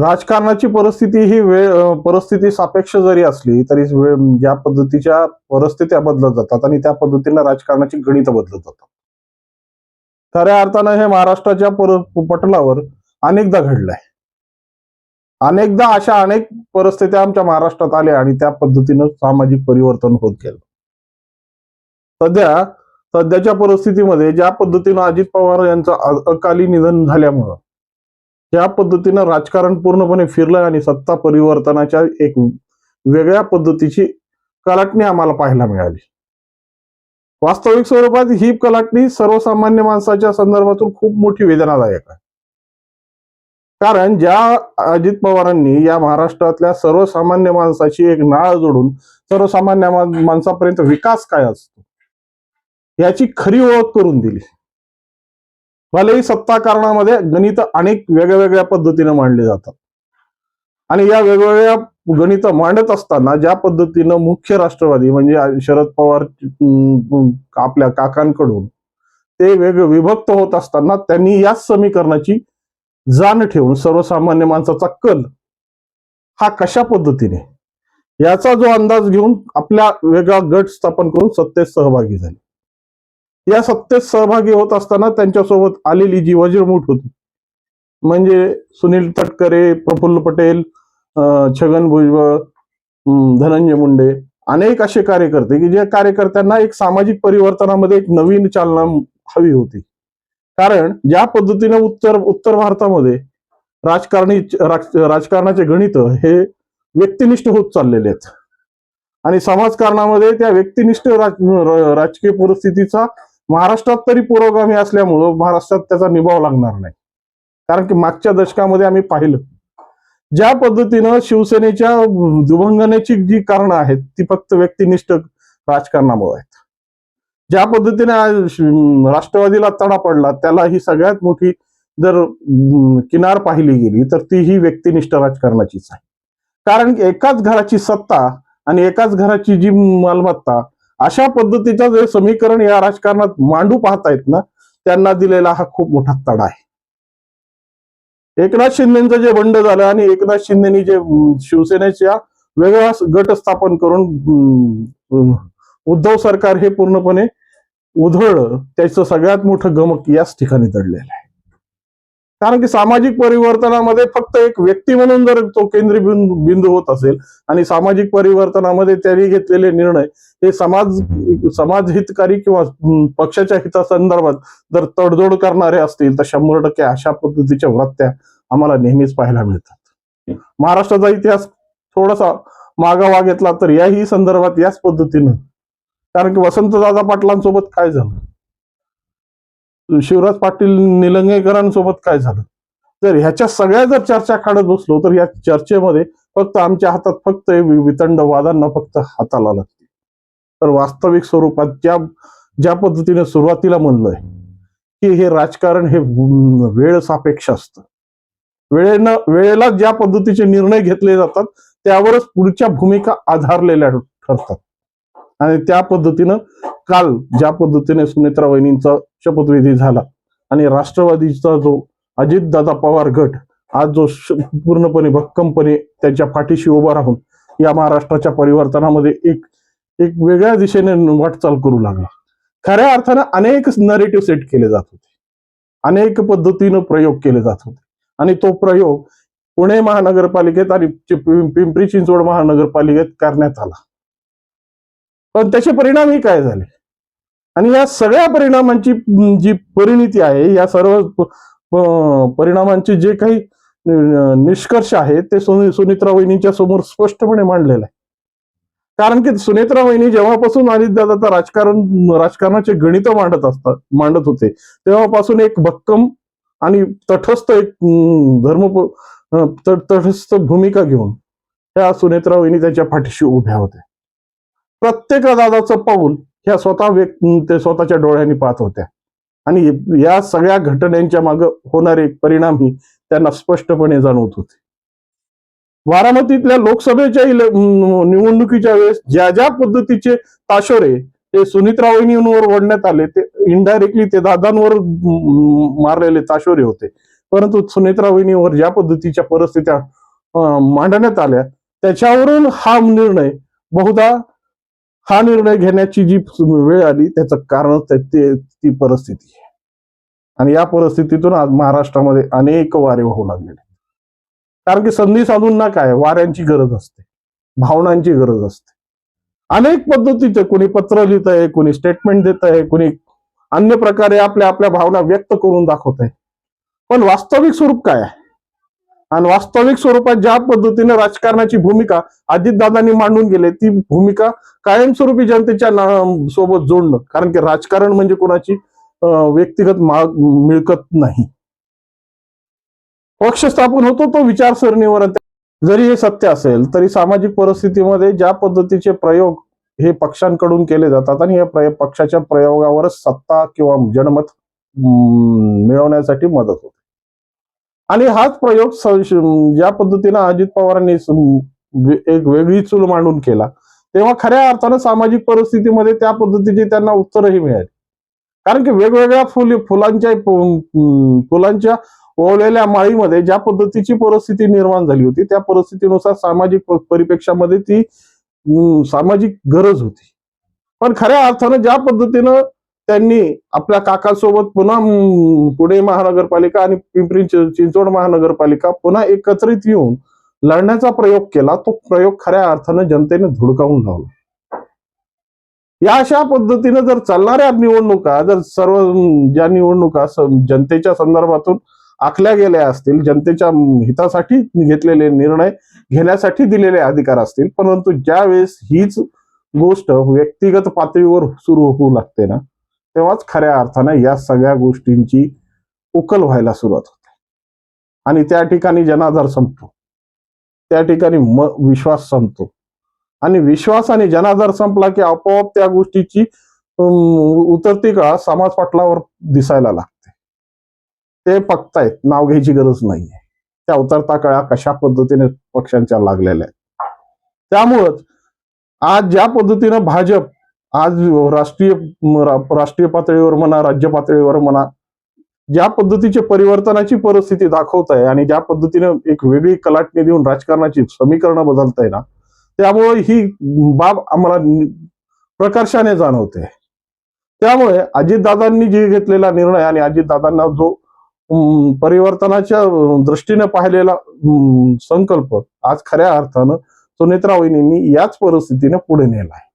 राजकारणाची परिस्थिती ही परिस्थिती सापेक्ष जरी असली तरी ज्या पद्धतीच्या परिस्थित्या बदलत जातात आणि त्या पद्धतीने राजकारणाची गणित बदलत जातात. खऱ्या अर्थानं हे महाराष्ट्राच्या पटलावर अनेकदा घडलंय. अनेकदा अशा अनेक परिस्थित्या आमच्या महाराष्ट्रात आल्या आणि त्या पद्धतीनं सामाजिक परिवर्तन होत गेलं. सध्याच्या परिस्थितीमध्ये ज्या पद्धतीनं अजित पवार यांचं अकाली निधन झाल्यामुळं ज्या पद्धतीनं राजकारण पूर्णपणे फिरलं आणि सत्ता परिवर्तनाच्या एक वेगळ्या पद्धतीची कलाटणी आम्हाला पाहायला मिळाली. वास्तविक स्वरूपात ही कलाटणी सर्वसामान्य माणसाच्या संदर्भातून खूप मोठी वेदनादायक आहे. कारण ज्या अजित पवारांनी या महाराष्ट्रातल्या सर्वसामान्य माणसाची एक नाळ जोडून सर्वसामान्य माणसापर्यंत विकास काय असतो याची खरी ओळख करून दिली. भलेही सत्ता कारणामध्ये गणित अनेक वेगळ्या पद्धतीने मांडली जातात आणि या वेगवेगळ्या गणित मांडत असताना ज्या पद्धतीनं मुख्य राष्ट्रवादी म्हणजे शरद पवार आपल्या काकांकडून ते विभक्त होत असताना त्यांनी याच समीकरणाची जाण ठेवून सर्वसामान्य माणसाचा कल हा कशा पद्धतीने याचा जो अंदाज घेऊन आपल्या वेगळा गट स्थापन करून सत्तेत सहभागी झाले. या सत्तेत सहभागी होत असताना त्यांच्यासोबत आलेली जी वज्रमूठ होती म्हणजे सुनील तटकरे, प्रफुल्ल पटेल, छगन भुजबळ, धनंजय मुंडे अनेक असे कार्यकर्ते की ज्या कार्यकर्त्यांना एक सामाजिक परिवर्तनामध्ये एक नवीन चालना हवी होती. कारण ज्या पद्धतीने उत्तर भारतामध्ये राजकारणाचे गणित हे व्यक्तिनिष्ठ होत चाललेले आहेत आणि समाजकारणामध्ये त्या व्यक्तिनिष्ठ राजकीय परिस्थितीचा महाराष्ट्रात तरी पुरोगामी असल्यामुळं महाराष्ट्रात त्याचा निभाव लागणार नाही. कारण की मागच्या दशकामध्ये आम्ही पाहिलं ज्या पद्धतीनं शिवसेनेच्या दुभंगण्याची जी कारणं आहेत ती फक्त व्यक्तिनिष्ठ राजकारणामुळे आहेत. ज्या पद्धतीने राष्ट्रवादीला तडा पडला त्याला ही सगळ्यात मोठी जर किनार पाहिली गेली तर ती ही व्यक्तिनिष्ठ राजकारणाचीच आहे. कारण एकाच घराची सत्ता आणि एकाच घराची जी मालमत्ता अशा पद्धतीचं जे समीकरण या राजकारणात मांडू पाहतायत ना त्यांना दिलेला हा खूप मोठा तडा आहे. एकनाथ शिंदेचं जे बंड झालं आणि एकनाथ शिंदेनी जे शिवसेनेच्या वेगळा गट स्थापन करून उद्धव सरकार हे पूर्णपणे उधळलं त्याचं सगळ्यात मोठं गमक याच ठिकाणी दडलेलं आहे. कारण की सामाजिक परिवर्तनामध्ये फक्त एक व्यक्ती म्हणून जर तो केंद्रीय बिंदू होत असेल आणि सामाजिक परिवर्तनामध्ये त्यांनी घेतलेले निर्णय हे समाज हितकारी किंवा पक्षाच्या हितासंदर्भात जर तडजोड करणारे असतील तर 100% अशा पद्धतीच्या वृत्त्या आम्हाला नेहमीच पाहायला मिळतात. महाराष्ट्राचा इतिहास थोडासा मागावा घेतला तर याही संदर्भात याच पद्धतीनं कारण की वसंतदादा पाटलांसोबत काय झालं, शिवराज पाटील निलंगेकरांसोबत काय झालं, तर ह्याच्या सगळ्या जर चर्चा काढत बसलो तर या चर्चेमध्ये फक्त आमच्या हातात फक्त वितंड वादांना फक्त हाताला लागते. तर वास्तविक स्वरूपात ज्या पद्धतीने सुरुवातीला म्हणलंय की हे राजकारण हे वेळ सापेक्ष असतं. वेळेला ज्या पद्धतीचे निर्णय घेतले जातात त्यावरच पुढच्या भूमिका आधारलेल्या ठरतात आणि त्या पद्धतीनं काल ज्या पद्धतीने सुनेत्रा वहिनींचा शपथविधी झाला आणि राष्ट्रवादीचा जो अजितदादा पवार गट आज जो पूर्णपणे भक्कमपणे त्यांच्या पाठीशी उभा राहून या महाराष्ट्राच्या परिवर्तनामध्ये एक वेगळ्या दिशेने वाटचाल करू लागला. खऱ्या अर्थानं अनेक नरेटिव्ह सेट केले जात होते, अनेक पद्धतीनं प्रयोग केले जात होते आणि तो प्रयोग पुणे महानगरपालिकेत आणि पिंपरी चिंचवड महानगरपालिकेत करण्यात आला. पण त्याचे परिणामही काय झाले आणि या सगळ्या परिणामांची जी परिणिती आहे या सर्व परिणामांचे जे काही निष्कर्ष आहे ते सुनेत्रा वहिनींच्या समोर स्पष्टपणे मांडलेलं आहे. कारण की सुनेत्रा वहिनी जेव्हापासून अजितदादा राजकारणाचे गणित मांडत होते तेव्हापासून एक भक्कम आणि तटस्थ तटस्थ भूमिका घेऊन त्या सुनेत्रा वहिनी त्यांच्या पाठीशी उभ्या होत्या. प्रत्येक दादाचं पाऊल ह्या ते स्वतःच्या डोळ्यांनी पाहत होत्या आणि या सगळ्या घटनांच्या मागे होणारे परिणामही त्यांना स्पष्टपणे जाणवत होते. बारामतीतल्या लोकसभेच्या निवडणुकीच्या वेळेस ज्या पद्धतीचे ताशोरे ते सुनेत्रा वहिनींवर ओढण्यात आले ते इनडायरेक्टली ते दादांवर मारलेले ताशोरे होते. परंतु सुनेत्रा वहिनीवर ज्या पद्धतीच्या परिस्थित्या मांडण्यात आल्या त्याच्यावरून हा निर्णय बहुधा हा निर्णय घेण्याची जी वेळ आली त्याचं कारण ती परिस्थिती आहे. आणि या परिस्थितीतून आज महाराष्ट्रामध्ये अनेक वारे वाहू लागलेले. कारण की संधी साधूंना काय वाऱ्यांची गरज असते, भावनांची गरज असते. अनेक पद्धतीचे कोणी पत्र लिहित आहे, कोणी स्टेटमेंट देत आहे, कोणी अन्य प्रकारे आपल्या आपल्या भावना व्यक्त करून दाखवत आहे. पण वास्तविक स्वरूप काय आहे आणि वास्तविक स्वरूपात ज्या पद्धतीने राजकारणाची भूमिका अजितदादांनी मांडून गेले ती भूमिका कायमस्वरूपी जनतेच्या सोबत जोडणं. कारण की राजकारण म्हणजे कोणाची व्यक्तिगत मिळकत नाही. पक्ष स्थापन होतो तो विचारसरणीवर. जरी हे सत्य असेल तरी सामाजिक परिस्थितीमध्ये ज्या पद्धतीचे प्रयोग हे पक्षांकडून केले जातात आणि या पक्षाच्या प्रयोगावरच सत्ता किंवा जनमत मिळवण्यासाठी मदत होते. आणि हाच प्रयोग ज्या पद्धतीनं अजित पवारांनी एक वेगळी चूल मांडून केला तेव्हा खऱ्या अर्थानं सामाजिक परिस्थितीमध्ये त्या पद्धतीची त्यांना उत्तरही मिळाली. कारण की वेगवेगळ्या फुलांच्या ओवलेल्या माळीमध्ये ज्या पद्धतीची परिस्थिती निर्माण झाली होती त्या परिस्थितीनुसार सामाजिक परिप्रेक्षामध्ये ती सामाजिक गरज होती. पण खऱ्या अर्थानं ज्या पद्धतीनं त्यांनी आपल्या काकासोबत पुन्हा पुणे महानगरपालिका आणि पिंपरी चिंचवड महानगरपालिका पुन्हा एकत्रित येऊन लढण्याचा प्रयोग केला तो प्रयोग खऱ्या अर्थानं जनतेने धुडकावून लावला. या अशा पद्धतीनं जर चालणाऱ्या निवडणुका जर सर्व ज्या निवडणुका जनतेच्या संदर्भातून आखल्या गेल्या असतील, जनतेच्या हितासाठी घेतलेले निर्णय घेण्यासाठी दिलेले अधिकार असतील, परंतु ज्या वेळेस हीच गोष्ट व्यक्तिगत पातळीवर सुरू होऊ लागते ना तेव्हाच खऱ्या अर्थानं या सगळ्या गोष्टींची उकल व्हायला सुरुवात होते आणि त्या ठिकाणी जनाधार संपतो, त्या ठिकाणी विश्वास संपतो आणि विश्वास आणि जनाधार संपला की आपोआप त्या गोष्टीची उतरती कळा समाज पटलावर दिसायला लागते. ते बघतायत, नाव घ्यायची गरज नाहीये. त्या उतरता कळा कशा पद्धतीने पक्षांच्या लागलेल्या आहेत. त्यामुळंच आज ज्या पद्धतीनं भाजप आज राष्ट्रीय पातळीवर म्हणा राज्य पातळीवर म्हणा ज्या पद्धतीची परिवर्तनाची परिस्थिती दाखवत आहे आणि ज्या पद्धतीने एक वेगळी कलाटणी देऊन राजकारणाची समीकरणं बदलत आहे ना त्यामुळे ही बाब आम्हाला प्रकर्षाने जाणवते. त्यामुळे अजितदादांनी जे घेतलेला निर्णय आणि अजितदादांना जो परिवर्तनाच्या दृष्टीने पाहिलेला संकल्प आज खऱ्या अर्थानं सुनेत्रा वहिनींनी याच परिस्थितीने पुढे नेला आहे.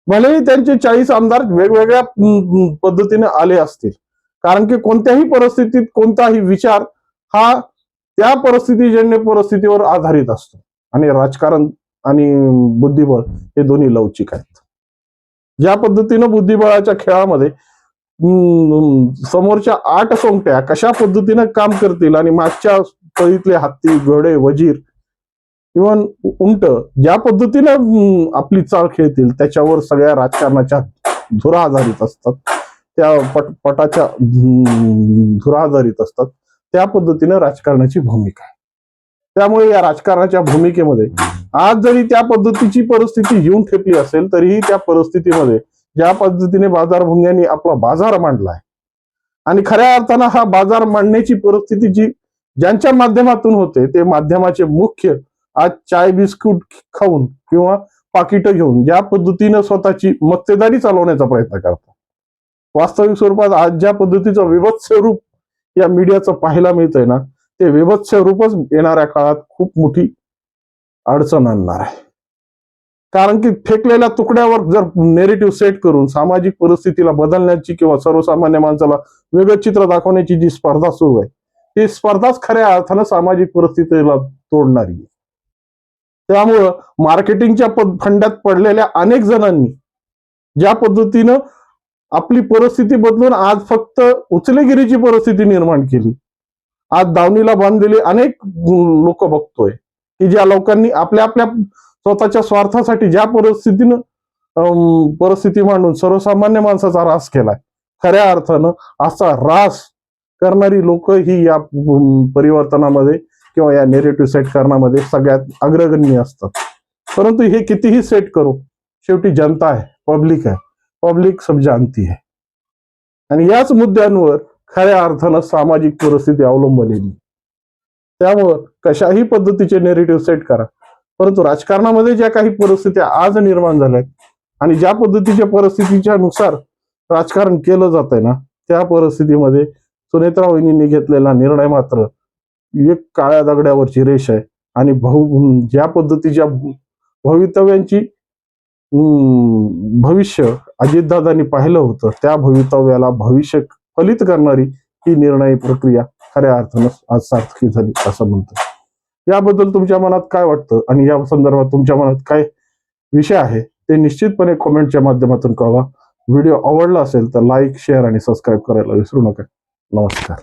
भलेही त्यांचे 40 आमदार वेगवेगळ्या पद्धतीने आले असतील कारण की कोणत्याही परिस्थितीत कोणताही विचार हा त्या परिस्थितीजन्य परिस्थितीवर आधारित असतो आणि राजकारण आणि बुद्धिबळ हे दोन्ही लवचिक आहेत. ज्या पद्धतीनं बुद्धिबळाच्या खेळामध्ये समोरच्या 8 सोंगट्या कशा पद्धतीनं काम करतील आणि मागच्या फळीतले हत्ती घोडे वजीर इव्हन उंट ज्या पद्धतीनं आपली चाल खेळतील त्याच्यावर सगळ्या राजकारणाच्या धुरा आधारित असतात, त्या पटाच्या धुरा आधारित असतात. त्या पद्धतीनं राजकारणाची भूमिका आहे. त्यामुळे या राजकारणाच्या भूमिकेमध्ये आज जरी त्या पद्धतीची परिस्थिती येऊन ठेपली असेल तरीही त्या परिस्थितीमध्ये ज्या पद्धतीने बाजारभुंग्यांनी आपला बाजार मांडलाय आणि खऱ्या अर्थानं हा बाजार मांडण्याची परिस्थिती जी ज्यांच्या माध्यमातून होते ते माध्यमाचे मुख्य आज चाय बिस्कुट खाऊन किंवा पाकिटं घेऊन ज्या पद्धतीनं स्वतःची मक्तेदारी चालवण्याचा प्रयत्न करतात. वास्तविक स्वरूपात आज ज्या पद्धतीचं विभत्स रूप या मीडियाचं पाहायला मिळतंय ना ते विभत्स रूपच येणाऱ्या काळात खूप मोठी अडचण आणणार आहे. कारण की फेकलेल्या तुकड्यावर जर नेरेटिव्ह सेट करून सामाजिक परिस्थितीला बदलण्याची किंवा सर्वसामान्य माणसाला वेगळं चित्र दाखवण्याची जी स्पर्धा सुरू आहे ती स्पर्धाच खऱ्या अर्थानं सामाजिक परिस्थितीला तोडणारी आहे. त्यामुळं मार्केटिंगच्या फंड्यात पडलेल्या अनेक जणांनी ज्या पद्धतीनं आपली परिस्थिती बदलून आज फक्त उचलेगिरीची परिस्थिती निर्माण केली, आज दावणीला बांधलेले अनेक लोक बघतोय की ज्या लोकांनी आपल्या आपल्या स्वतःच्या स्वार्थासाठी ज्या परिस्थिती मांडून सर्वसामान्य माणसाचा रास केलाय खऱ्या अर्थानं असा रास करणारी लोक ही या परिवर्तनामध्ये किंवा या नेरेटिव्ह सेट करण्यामध्ये सगळ्यात अग्रगण्य असतात. परंतु हे कितीही सेट करू शेवटी जनता आहे, पब्लिक आहे, पब्लिक सब जानती है. आणि याच मुद्द्यांवर खऱ्या अर्थानं सामाजिक परिस्थिती अवलंबलेली. त्यामुळं कशाही पद्धतीचे नेरेटिव्ह सेट करा, परंतु राजकारणामध्ये ज्या काही परिस्थिती आज निर्माण झाल्या आणि ज्या पद्धतीच्या परिस्थितीच्या नुसार राजकारण केलं जात आहे ना, त्या परिस्थितीमध्ये सुनेत्रा वहिनींनी घेतलेला निर्णय मात्र एक काळ्या दगड्यावरची रेष आहे. आणि ज्या पद्धतीच्या भवितव्यांची भविष्य अजितदादांनी पाहिलं होतं, त्या भवितव्याला भविष्य फलित करणारी ही निर्णय प्रक्रिया खऱ्या अर्थानं आज सार्थकी झाली असं म्हणतो. याबद्दल तुमच्या मनात काय वाटतं आणि या संदर्भात तुमच्या मनात काय विषय आहे ते निश्चितपणे कमेंटच्या माध्यमातून कळवा. व्हिडिओ आवडला असेल तर लाईक, शेअर आणि सबस्क्राईब करायला विसरू नका. नमस्कार.